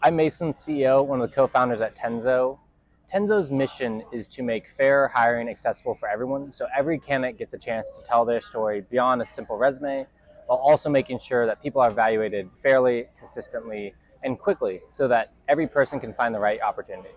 I'm Mason, CEO, one of the co-founders at Tenzo. Tenzo's mission is to make fair hiring accessible for everyone, so every candidate gets a chance to tell their story beyond a simple resume, while also making sure that people are evaluated fairly, consistently, and quickly, so that every person can find the right opportunity.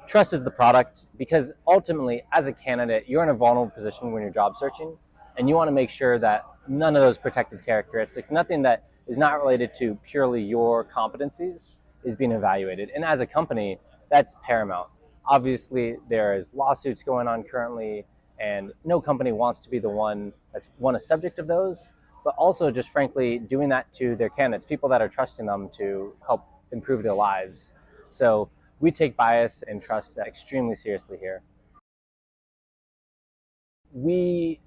Trust is the product, because ultimately, as a candidate, you're in a vulnerable position when you're job searching, and you want to make sure that none of those protected characteristics, nothing that is not related to purely your competencies, is being evaluated. And as a company, that's paramount. Obviously, there's lawsuits going on currently, and no company wants to be the one that's a subject of those, but also just frankly doing that to their candidates, people that are trusting them to help improve their lives. So we take bias and trust extremely seriously here. We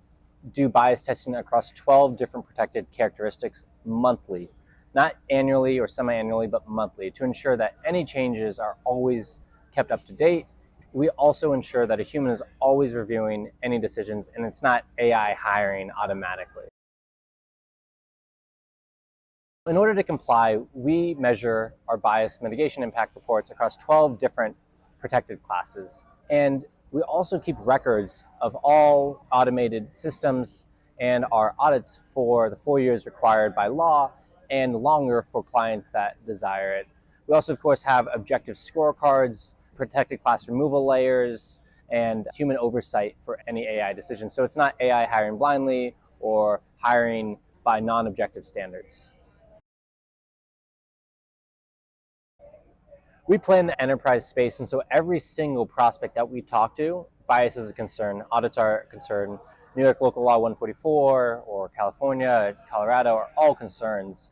do bias testing across 12 different protected characteristics monthly, not annually or semi-annually, but monthly, to ensure that any changes are always kept up to date. We also ensure that a human is always reviewing any decisions, and it's not AI hiring automatically. In order to comply, we measure our bias mitigation impact reports across 12 different protected classes. And we also keep records of all automated systems and our audits for the 4 years required by law and longer for clients that desire it. We also, of course, have objective scorecards, protected class removal layers, and human oversight for any AI decision. So it's not AI hiring blindly or hiring by non-objective standards. We play in the enterprise space, and so every single prospect that we talk to, bias is a concern, audits are a concern. New York Local Law 144 or California, Colorado are all concerns.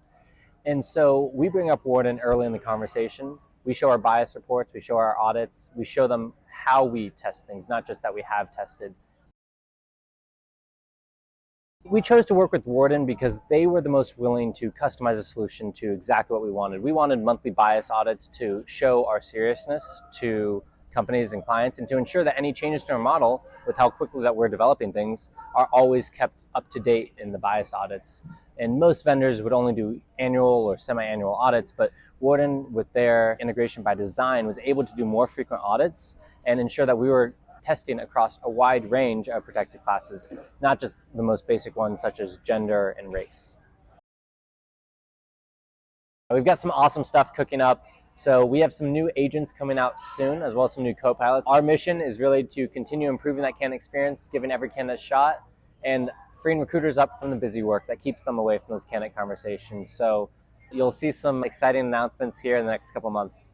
And so we bring up Warden early in the conversation. We show our bias reports, we show our audits, we show them how we test things, not just that we have tested. We chose to work with Warden because they were the most willing to customize a solution to exactly what we wanted. We wanted monthly bias audits to show our seriousness to companies and clients, and to ensure that any changes to our model with how quickly that we're developing things are always kept up to date in the bias audits. And most vendors would only do annual or semi-annual audits, but Warden, with their integration by design, was able to do more frequent audits and ensure that we were testing across a wide range of protected classes, not just the most basic ones such as gender and race. We've got some awesome stuff cooking up. So we have some new agents coming out soon, as well as some new co-pilots. Our mission is really to continue improving that candidate experience, giving every candidate a shot, and freeing recruiters up from the busy work that keeps them away from those candidate conversations. So you'll see some exciting announcements here in the next couple months.